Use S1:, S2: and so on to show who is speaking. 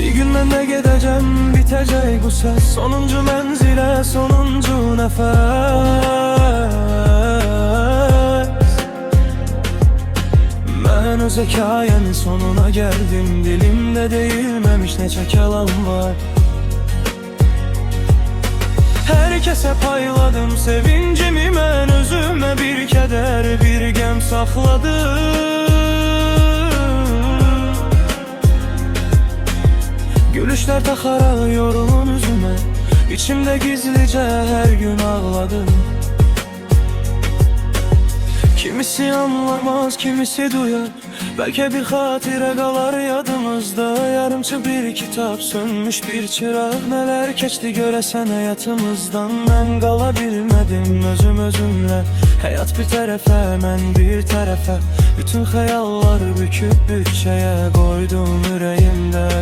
S1: Bir gün ben de gideceğim, bitecek bu ses. Sonuncu menzile, sonuncu nefes. Ben öz hikayemin sonuna geldim. Dilimde değilmemiş neçə kelam var. Herkese payladım sevincimi, ben özüme bir keder, bir gem sakladım. Gülüşler taxaraq yorulun üzüme, İçimde gizlice her gün ağladım. Kimisi anlamaz, kimisi duyar. Belki bir hatire kalar yadımızda. Yarımçı bir kitap, sönmüş bir çırak. Neler keçti göresen hayatımızdan. Ben qala bilmedim özümle. Hayat bir tərəfə, mən bir tərəfə. Bütün xəyallar büküb bütçəyə qoydum ürəyimdə.